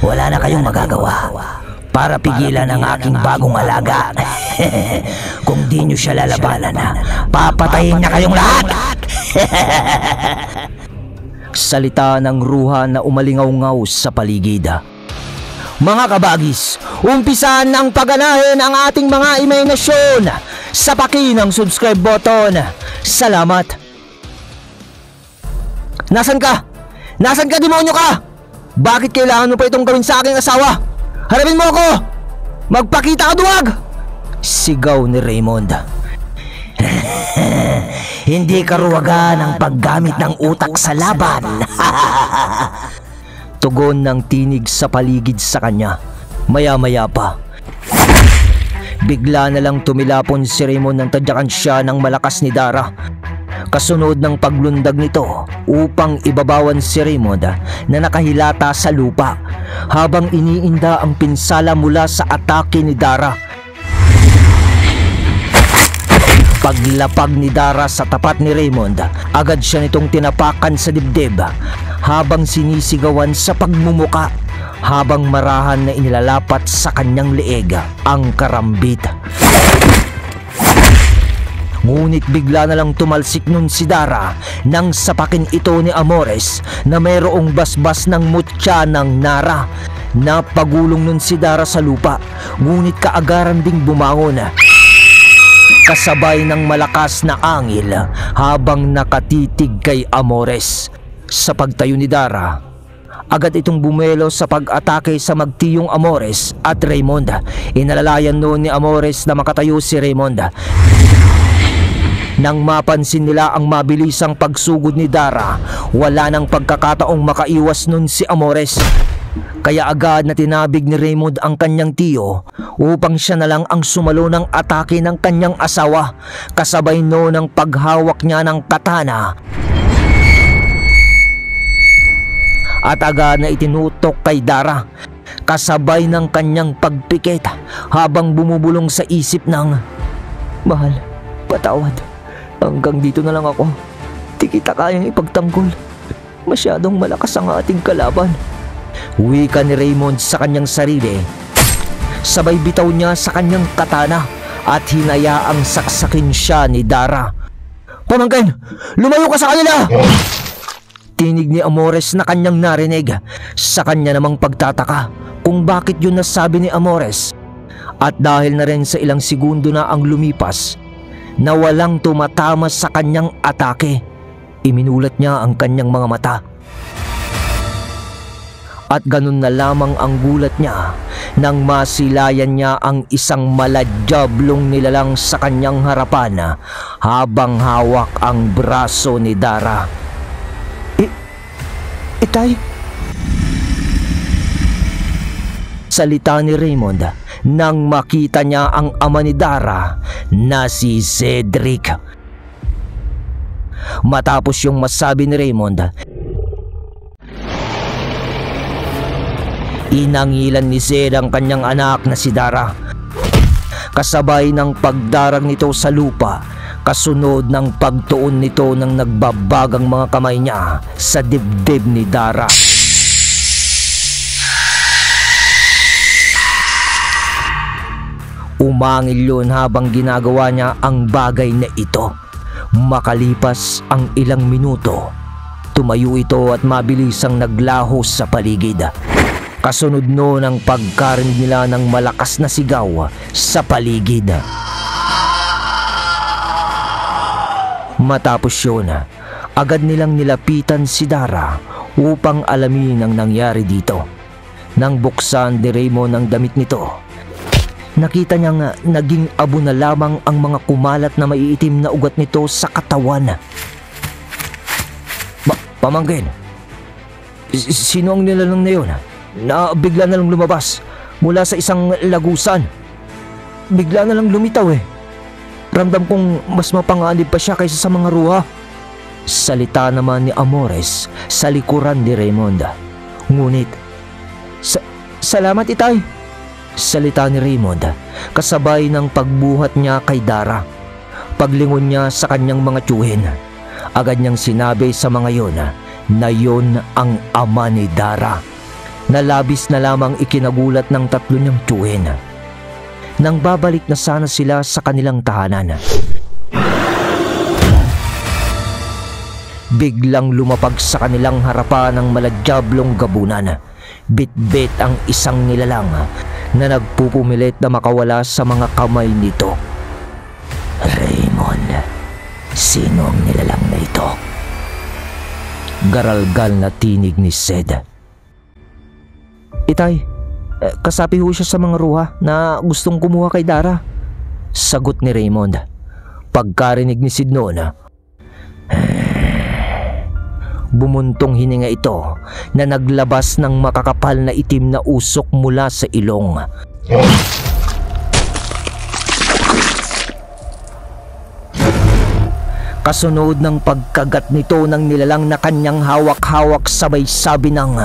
Wala na kayong magagawa para pigilan ang aking bagong alaga. Kung di nyo siya lalabanan, papatayin na kayong lahat. Salita ng ruha na umalingaw-ngaw sa paligid. Mga kabagis, umpisan ang pagganahin ang ating mga imahinasyon sa paki ng subscribe button. Salamat. Nasaan ka? Nasaan ka, demonyo ka? Bakit kailangan mo pa itong gawin sa aking asawa? Harapin mo ako! Magpakita ka, duwag! Sigaw ni Raymond. Hindi karuwagan ang paggamit ng utak sa laban. Tugon ng tinig sa paligid sa kanya. Maya-maya pa, bigla na lang tumilapon si Raymond nang tadyakan siya ng malakas ni Dara. Kasunod ng paglundag nito upang ibabawan si Raymond na nakahilata sa lupa habang iniinda ang pinsala mula sa atake ni Dara. Paglapag ni Dara sa tapat ni Raymond, agad siya nitong tinapakan sa dibdib habang sinisigawan sa pagmumuka habang marahan na inilalapat sa kanyang leeg ang karambit. Ngunit bigla na lang tumalsik nun si Dara nang sapakin ito ni Amores na mayroong basbas ng mutya ng Nara. Napagulong nun si Dara sa lupa, ngunit kaagaran ding bumangon kasabay ng malakas na angil habang nakatitig kay Amores. Sa pagtayo ni Dara, agad itong bumelo sa pag-atake sa magtiyong Amores at Raymond. Inalalayan noon ni Amores na makatayo si Raymond. Nang mapansin nila ang mabilisang pagsugod ni Dara, wala nang pagkakataong makaiwas nun si Amores. Kaya agad na tinabig ni Raymond ang kanyang tiyo upang siya na lang ang sumalo ng atake ng kanyang asawa, kasabay noon ng paghawak niya ng katana at agad na itinutok kay Dara, kasabay ng kanyang pagpikit habang bumubulong sa isip ng, "Mahal, patawad. Hanggang dito na lang ako. Di kita kayang ipagtanggol. Masyadong malakas ang ating kalaban." Wika ni Raymond sa kanyang sarili. Sabay bitaw niya sa kanyang katana at hinayaang saksakin siya ni Dara. "Pamangkin, lumayo ka sa kanila!" Tinig ni Amores na kanyang narinig. Sa kanya namang pagtataka kung bakit yun nasabi ni Amores. At dahil na rin sa ilang segundo na ang lumipas na walang tumatama sa kanyang atake, iminulat niya ang kanyang mga mata. At ganun na lamang ang gulat niya nang masilayan niya ang isang maladyablong nilalang sa kanyang harapan habang hawak ang braso ni Dara. "Itay?" Salita ni Raymond nang makita niya ang ama ni Dara na si Cedric. Matapos yung masabi ni Raymond, inangilan ni Zed ang kanyang anak na si Dara, kasabay ng pagdarag nito sa lupa, kasunod ng pagtuon nito ng nagbabagang mga kamay niya sa dibdib ni Dara. Umangil yun habang ginagawa niya ang bagay na ito. Makalipas ang ilang minuto, tumayo ito at mabilisang naglaho sa paligid. Kasunod noon ang pagkarinig nila ng malakas na sigaw sa paligid. Matapos yun, agad nilang nilapitan si Dara upang alamin ang nangyari dito. Nang buksan ni Raymond ang damit nito, nakita niyang naging abo na lamang ang mga kumalat na maiitim na ugat nito sa katawan. Pamangkin, sino ang nilalang na yun? Na bigla na lang lumabas mula sa isang lagusan. Bigla na lang lumitaw eh. Ramdam kong mas mapanganib pa siya kaysa sa mga ruha. Salita naman ni Amores sa likuran ni Raymond. Ngunit, salamat itay. Salita ni Raymond kasabay ng pagbuhat niya kay Dara. Paglingon niya sa kanyang mga tiyuhin, agad niyang sinabi sa mga yon na yon ang ama ni Dara. na labis na lamang ikinagulat ng tatlo niyang tiyuhin. Nang babalik na sana sila sa kanilang tahanan, biglang lumapag sa kanilang harapan ng maladyablong gabunan. Bit-bit ang isang nilalang na nagpupumilit na makawala sa mga kamay nito. Raymond, sino ang nilalang na ito? Garalgal na tinig ni Sed. Itay, kasapi ho siya sa mga ruha na gustong kumuha kay Dara. Sagot ni Raymond. Pagkarinig ni Sid noon, bumuntong hininga ito na naglabas ng makakapal na itim na usok mula sa ilong. Kasunod ng pagkagat nito ng nilalang na kanyang hawak-hawak, sabay sabi ng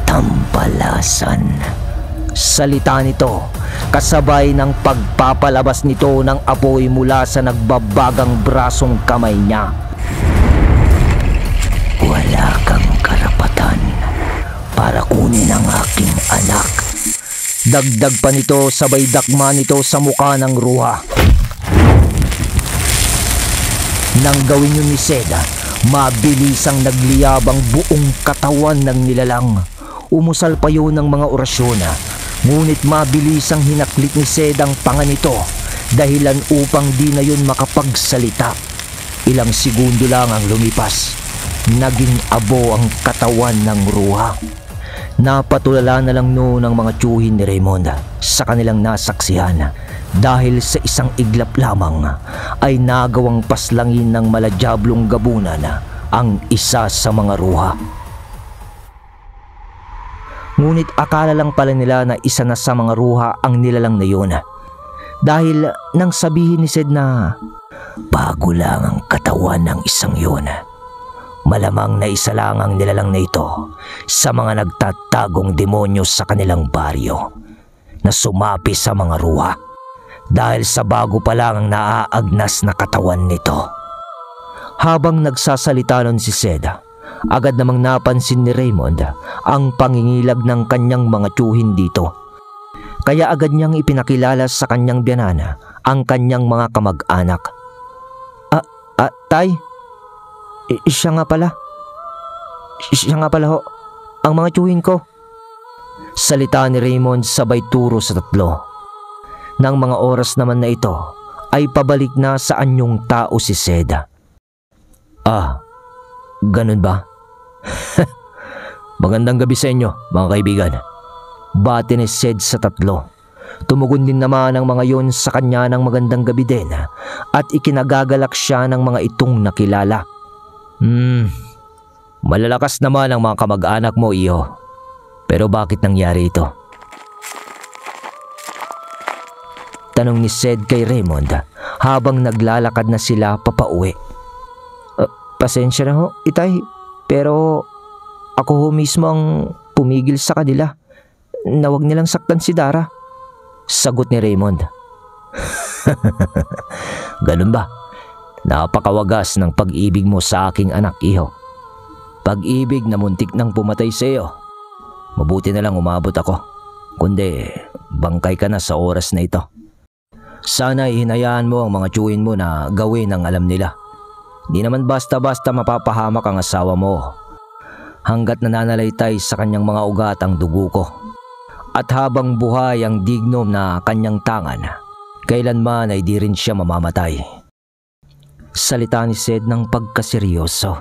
tampalasan. Salita nito kasabay ng pagpapalabas nito ng apoy mula sa nagbabagang brasong kamay niya. Wala kang karapatan para kunin ang aking anak. Dagdag pa nito sabay dakma nito sa mukha ng ruha. Nang gawin yun ni Seda, mabilis ang nagliyabang buong katawan ng nilalang. Umusal pa yun ng mga orasyon, ngunit mabilis ang hinaklik ni Seda ang panga nito, dahilan upang di na yun makapagsalita. Ilang segundo lang ang lumipas, naging abo ang katawan ng ruha. Napatulala na lang noon ang mga tiyuhin ni Raymond sa kanilang nasaksihan, dahil sa isang iglap lamang ay nagawang paslangin ng maladyablong gabunan ang isa sa mga ruha. Ngunit akala lang pala nila na isa na sa mga ruha ang nilalang na yun, dahil nang sabihin ni Sed na bago lang ang katawan ng isang yun, malamang na isa lang ang nilalang na ito sa mga nagtatagong demonyo sa kanilang baryo na sumapi sa mga ruha, dahil sa bago pa lang ang naaagnas na katawan nito. Habang nagsasalita nun si Sed, agad namang napansin ni Raymond ang pangingilag ng kanyang mga tiyuhin dito. Kaya agad niyang ipinakilala sa kanyang biyanan ang kanyang mga kamag-anak. Tay, siya nga pala ho, ang mga tiyuhin ko. Salita ni Raymond sabay turo sa tatlo. Nang mga oras naman na ito ay pabalik na sa anyong tao si Sed. Ganun ba? Magandang gabi sa inyo, mga kaibigan. Bati ni Sed sa tatlo. Tumugon din naman ang mga yon sa kanya ng magandang gabi din, at ikinagagalak siya ng mga itong nakilala. Malalakas naman ang mga kamag-anak mo, iho. Pero bakit nangyari ito? Tanong ni Sed kay Raymond habang naglalakad na sila papauwi. Pasensya na ho, itay, pero ako ho mismo ang pumigil sa kanila na wag nilang saktan si Dara. Sagot ni Raymond. Ganun ba? Napakawagas ng pag-ibig mo sa aking anak, iho. Pag-ibig na muntik nang pumatay sa iyo. Mabuti na lang umabot ako, kundi bangkay ka na sa oras na ito. Sana hinayaan mo ang mga tiyuhin mo na gawin ang alam nila. Di naman basta-basta mapapahamak ang asawa mo hanggat nananalaytay sa kanyang mga ugat ang dugo ko. At habang buhay ang dignom na kanyang tangan, kailanman ay di rin siya mamamatay. Salita ni Sed ng pagkaseryoso.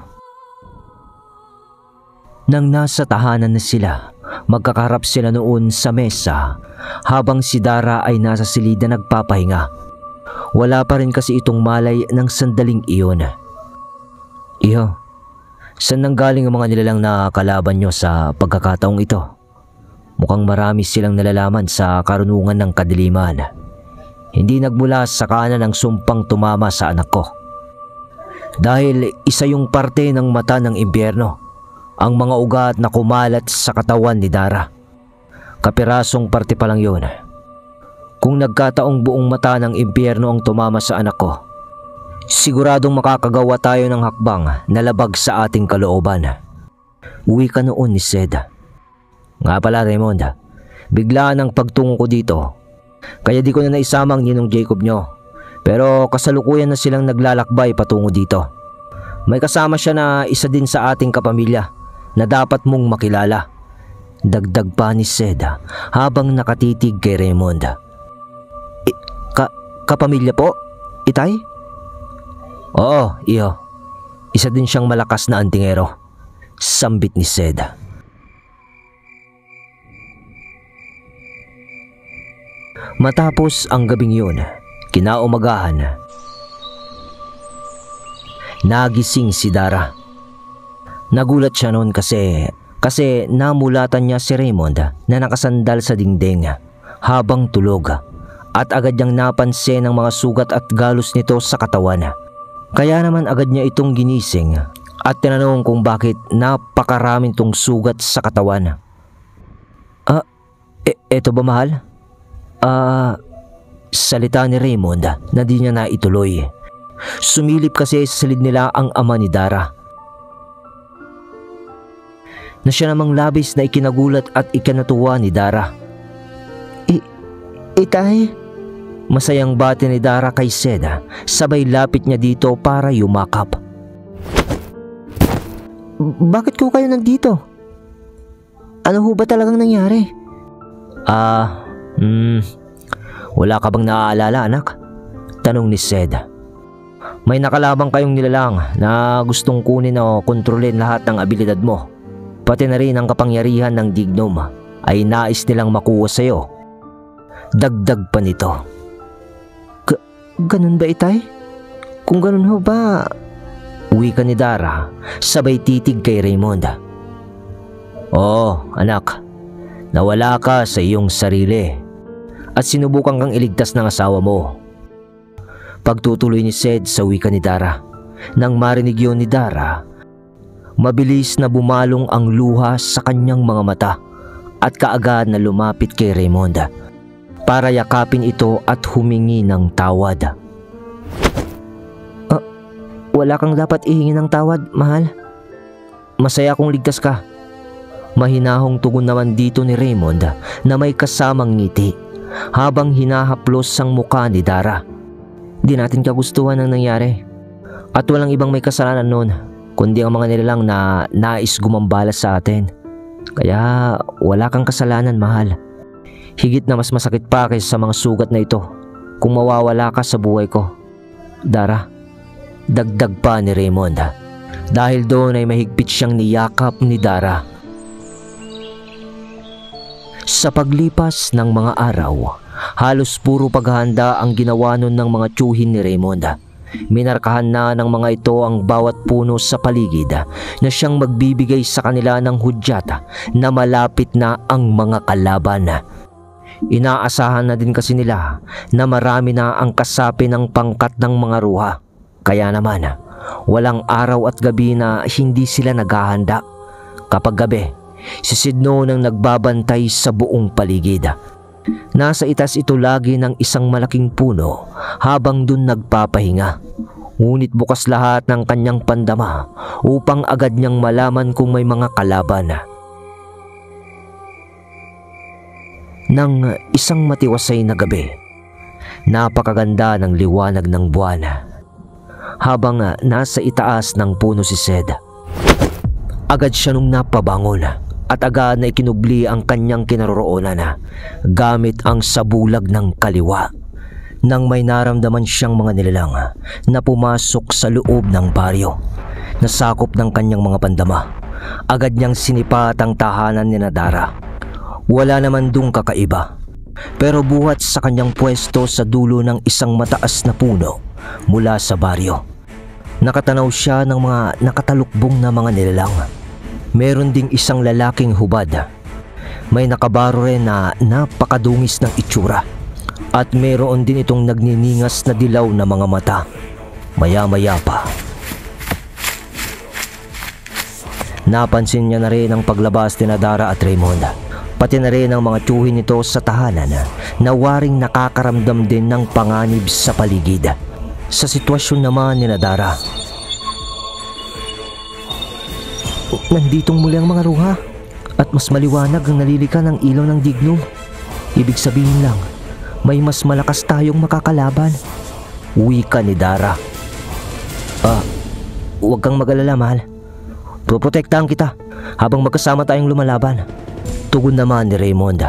Nang nasa tahanan na sila, magkakaharap sila noon sa mesa habang si Dara ay nasa silid na nagpapahinga. Wala pa rin kasi itong malay ng sandaling iyon. Iho, saan nanggaling ang mga nilalang na kalaban nyo sa pagkakataong ito? Mukhang marami silang nalalaman sa karunungan ng kadiliman. Hindi nagmula sa kanan ang sumpang tumama sa anak ko. Dahil isa yung parte ng mata ng impyerno, ang mga ugat na kumalat sa katawan ni Dara. Kapirasong parte pa lang yun. Kung nagkataong buong mata ng impyerno ang tumama sa anak ko, siguradong makakagawa tayo ng hakbang na labag sa ating kalooban. Uwi ka noon ni Sed. Nga pala Raymond, biglaan ang pagtungo ko dito. Kaya di ko na naisamang ninong Jacob nyo. Pero kasalukuyan na silang naglalakbay patungo dito. May kasama siya na isa din sa ating kapamilya na dapat mong makilala. Dagdag pa ni Sed habang nakatitig kay Raymond. Kapamilya po? Itay? Oo, iyo. Isa din siyang malakas na antingero. Sambit ni Sed. Matapos ang gabing yun, kinaumagahan, nagising si Dara. Nagulat siya noon kasi namulatan niya si Raymond na nakasandal sa dingding habang tulog at agad niyang napansin ang mga sugat at galos nito sa katawan. Kaya naman agad niya itong ginising at tinanong kung bakit napakaraming tong sugat sa katawan. Eto ba mahal? Salita ni Raymond na di niya naituloy. Sumilip kasi sa silid nila ang ama ni Dara, na siya namang labis na ikinagulat at ikinatuwa ni Dara. Itay? Masayang bati ni Dara kay Sed, sabay lapit niya dito para yumakap. Bakit ko kayo nandito? Ano ho ba talagang nangyari? Wala ka bang naaalala anak? Tanong ni Sed. May nakalabang kayong nilalang na gustong kunin o kontrolin lahat ng abilidad mo. Pati na rin ang kapangyarihan ng Dignum ay nais nilang makuha sa'yo. Dagdag pa nito. Ganun ba itay? Kung ganun ho ba? Wika ni Dara sabay titig kay Raymond. Oo anak, nawala ka sa iyong sarili at sinubukan kang iligtas ng asawa mo. Pagtutuloy ni Sed sa wika ni Dara. Nang marinig yun ni Dara, mabilis na bumalong ang luha sa kanyang mga mata at kaagad na lumapit kay Raymond para yakapin ito at humingi ng tawad. Wala kang dapat ihingi ng tawad, mahal. Masaya kung ligtas ka. Mahinahong tugon naman dito ni Raymond na may kasamang ngiti habang hinahaplos ang mukha ni Dara. Di natin kagustuhan ang nangyari at walang ibang may kasalanan noon kundi ang mga nilalang na nais gumambala sa atin. Kaya wala kang kasalanan, mahal. Higit na mas masakit pa kaysa sa mga sugat na ito kung mawawala ka sa buhay ko, Dara. Dagdag pa ni Raymond dahil doon ay mahigpit siyang niyakap ni Dara. Sa paglipas ng mga araw, halos puro paghahanda ang ginawa nun ng mga tiyuhin ni Raymond. Minarkahan na ng mga ito ang bawat puno sa paligid na siyang magbibigay sa kanila ng hudyat na malapit na ang mga kalaban. Inaasahan na din kasi nila na marami na ang kasapi ng pangkat ng mga ruha. Kaya naman, walang araw at gabi na hindi sila naghahanda. Kapag gabi, si Sidno nang nagbabantay sa buong paligid. Nasa itas ito lagi ng isang malaking puno habang dun nagpapahinga. Ngunit bukas lahat ng kanyang pandama upang agad niyang malaman kung may mga kalaban. Nang isang matiwasay na gabi, napakaganda ng liwanag ng buwan. Habang nasa itaas ng puno si Sed, agad siya nung napabangon at agad na ikinubli ang kanyang kinaroroonan gamit ang sabulag ng kaliwa. Nang may naramdaman siyang mga nilalang na pumasok sa loob ng baryo na sakop ng kanyang mga pandama, agad niyang sinipat ang tahanan ni Dara. Wala naman dung kakaiba, pero buhat sa kanyang pwesto sa dulo ng isang mataas na puno mula sa baryo, nakatanaw siya ng mga nakatalukbong na mga nilalang. Meron ding isang lalaking hubad. May nakabaro rin na napakadungis ng itsura. At meron din itong nagniningas na dilaw na mga mata. Maya-maya pa, napansin niya na rin ang paglabas ni Dara at Raymond. Pati na rin ang mga tiyuhin nito sa tahanan na waring nakakaramdam din ng panganib sa paligid. Sa sitwasyon naman ni Dara, nanditong muli ang mga ruha. At mas maliwanag ang nalilika ng ilaw ng dignum. Ibig sabihin lang, may mas malakas tayong makakalaban. Wika ni Dara. Huwag kang mag-alala, mahal. Proprotektahan kita habang magkasama tayong lumalaban. Tugon naman ni Raymond.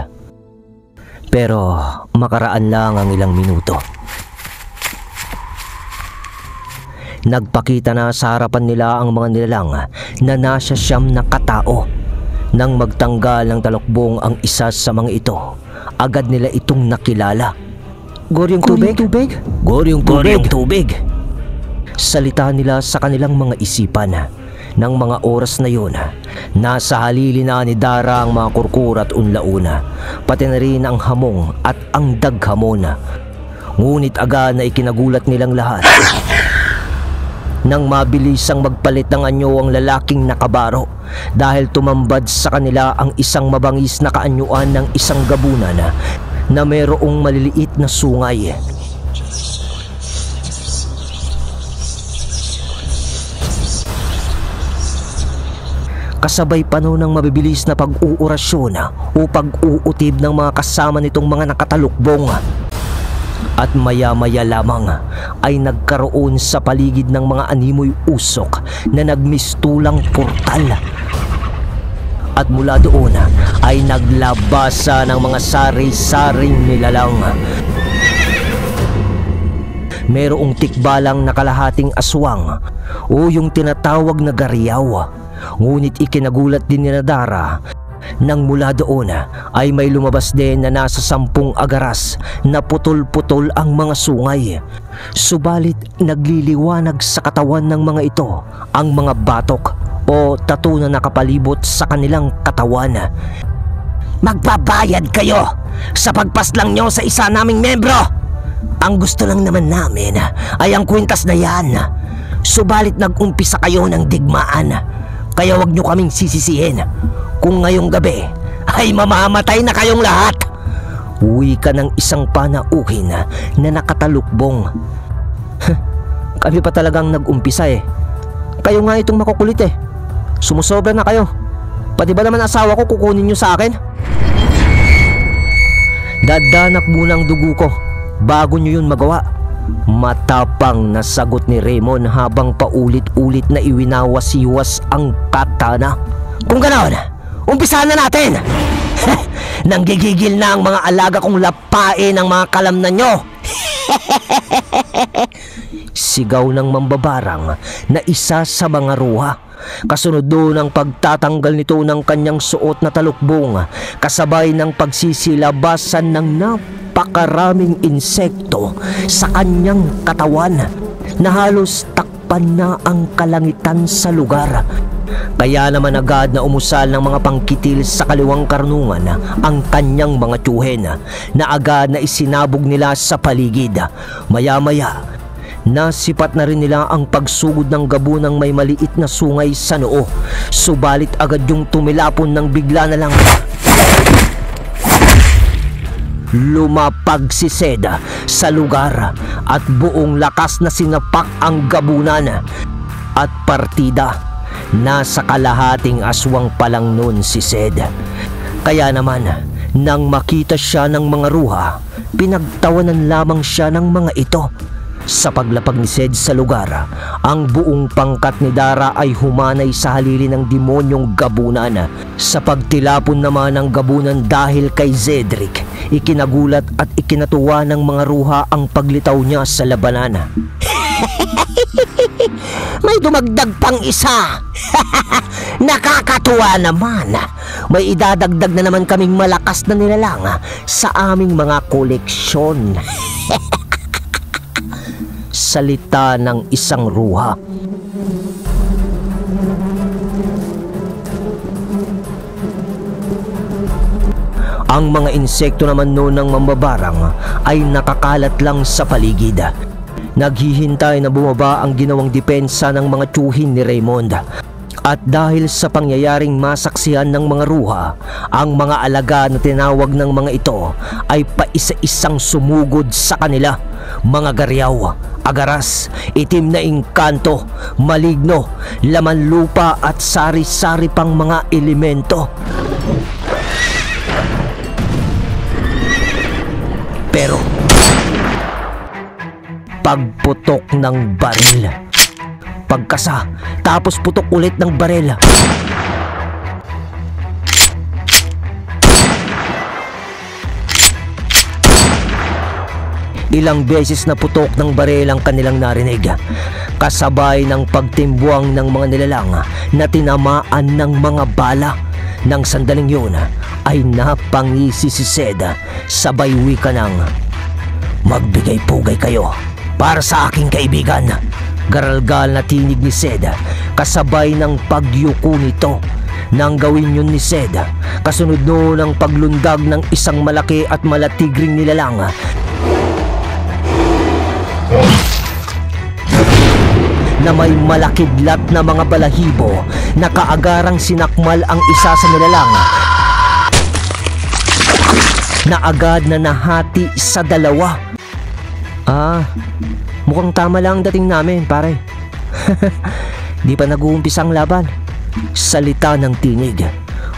Pero makaraan lang ang ilang minuto. Nagpakita na sa harapan nila ang mga nilalang na nasa 9 na katao. Nang magtanggal ng talukbong ang isa sa mga ito, agad nila itong nakilala. Goryong tubig? Goryong tubig. Salita nila sa kanilang mga isipan. Nang mga oras na yun, nasa halili na ni Dara ang mga kurkur at unlauna, pati na rin ang hamong at ang daghamon. Ngunit agad na ikinagulat nilang lahat nang mabilisang magpalit ng anyo ang lalaking nakabaro dahil tumambad sa kanila ang isang mabangis na kaanyuan ng isang gabunan na mayroong maliliit na sungay. Kasabay pa noon ng mabibilis na pag-uurasyon o pag-uutib ng mga kasama nitong mga nakatalukbong. At maya-maya lamang ay nagkaroon sa paligid ng mga animoy usok na nagmistulang portal. At mula doon ay naglabasa ng mga sari-saring nilalang. Merong tikbalang na kalahating aswang o yung tinatawag na gariyaw. Ngunit ikinagulat din ni Dara nang mula doon ay may lumabas din na nasa 10 agaras na putol-putol ang mga sungay. Subalit nagliliwanag sa katawan ng mga ito ang mga batok o tattoo na nakapalibot sa kanilang katawan. Magbabayad kayo sa pagpaslang nyo sa isa naming membro. Ang gusto lang naman namin ay ang kwintas na yan. Subalit nag-umpisa kayo ng digmaan. Kaya wag nyo kaming sisisihin kung ngayong gabi ay mamamatay na kayong lahat. Uwi ka ng isang panauhin na nakatalukbong. Kami pa talagang nag-umpisa eh. Kayo nga itong makukulit eh. Sumusobra na kayo. Pati ba naman asawa ko kukunin nyo sa akin? Dadanak muna ang dugo ko bago nyo yun magawa. Matapang na sagot ni Raymond habang paulit-ulit na iwinawasiwas ang katana. Kung ganoon, umpisahan na natin! Nanggigigil na ang mga alaga kong lapain ang mga kalamnan nyo! Sigaw ng mambabarang na isa sa mga ruha. Kasunod doon ang pagtatanggal nito ng kanyang suot na talukbong kasabay ng pagsisilabasan ng napakaraming insekto sa kanyang katawan na halos takpan na ang kalangitan sa lugar. Kaya naman agad na umusal ng mga pangkitil sa kaliwang karnungan ang kanyang mga tiyuhen na agad na isinabog nila sa paligid. Maya-maya, nasipat na rin nila ang pagsugod ng gabunang may maliit na sungay sa noo. Subalit agad yung tumilapon ng bigla na lang lumapag si Seda sa lugar at buong lakas na sinapak ang gabunan at partida. Nasa kalahating aswang pa lang nun si Sed. Kaya naman, nang makita siya ng mga ruha, pinagtawanan lamang siya ng mga ito. Sa paglapag ni Sed sa lugar, ang buong pangkat ni Dara ay humanay sa halili ng demonyong gabunan. Sa pagtilapon naman ng gabunan dahil kay Zedric, ikinagulat at ikinatuwa ng mga ruha ang paglitaw niya sa labanan. May dumagdag pang isa! Nakakatuwa naman! May idadagdag na naman kaming malakas na nilalang sa aming mga koleksyon. Salita ng isang ruha. Ang mga insekto naman noon ng mambabarang ay nakakalat lang sa paligid. Naghihintay na bumaba ang ginawang depensa ng mga tiyuhin ni Raymond. At dahil sa pangyayaring masaksihan ng mga ruha, ang mga alaga na tinawag ng mga ito ay paisa-isang sumugod sa kanila. Mga garyaw, agaras, itim na engkanto, maligno, laman lupa at sari-sari pang mga elemento. Pero pagputok ng baril, pagkasa, tapos putok ulit ng baril. Ilang beses na putok ng baril ang kanilang narinig, kasabay ng pagtimbuang ng mga nilalang na tinamaan ng mga bala. Nang sandaling yun ay napangisi si Sed, sabay wika ng, "Magbigay-pugay kayo para sa aking kaibigan." Garalgal na tinig ni Sed, kasabay ng pagyuko nito. Nang gawin yun ni Sed, kasunod noon ang paglundag ng isang malaki at malatigring nilalang na may malakidlat na mga balahibo na kaagarang sinakmal ang isa sa nilalang na agad na nahati sa dalawa. Mukhang tama lang ang dating namin, pare. Di pa nag-uumpisa ang laban. Salita ng tinig.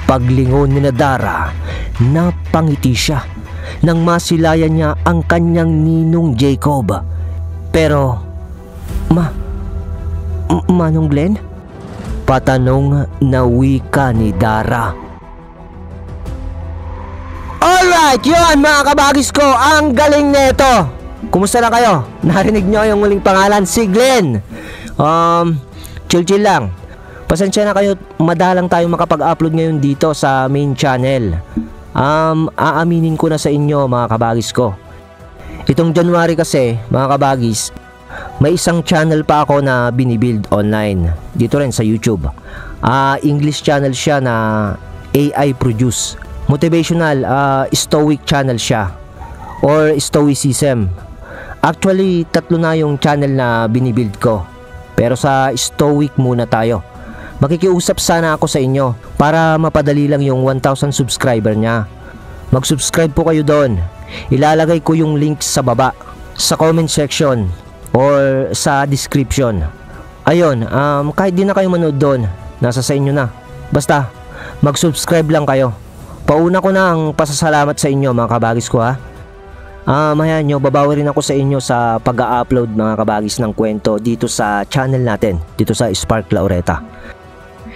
Paglingon ni Dara, napangiti siya nang masilayan niya ang kanyang ninong Jacob. Pero, Manong Glenn? Patanong na wika ni Dara. Alright, yun mga kabagis ko, ang galing neto. Kumusta na kayo? Narinig nyo yung muling pangalan, si Glenn. Chill lang. Pasensya na kayo, madalang tayong makapag-upload ngayon dito sa main channel. Aaminin ko na sa inyo mga kabagis ko. Itong January kasi, mga kabagis, may isang channel pa ako na binibuild online. Dito rin sa YouTube. English channel siya na AI produce. Motivational, stoic channel siya. Or stoicism. Actually, 3 na yung channel na binibuild ko. Pero sa stoic muna tayo. Makikiusap sana ako sa inyo para mapadali lang yung 1,000 subscriber niya. Mag-subscribe po kayo doon. Ilalagay ko yung link sa baba, sa comment section, or sa description. Ayun, kahit di na kayo manood doon, nasa sa inyo na. Basta, mag-subscribe lang kayo. Pauna ko na ang pasasalamat sa inyo mga kabagis ko ha. Maya nyo, babawi rin ako sa inyo sa pag-upload mga kabagis ng kwento dito sa channel natin, dito sa Spark Laureta.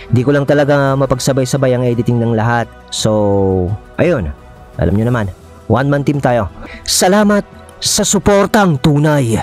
Di ko lang talaga mapagsabay-sabay ang editing ng lahat. So, ayun, alam nyo naman, one-man team tayo. Salamat sa suportang tunay.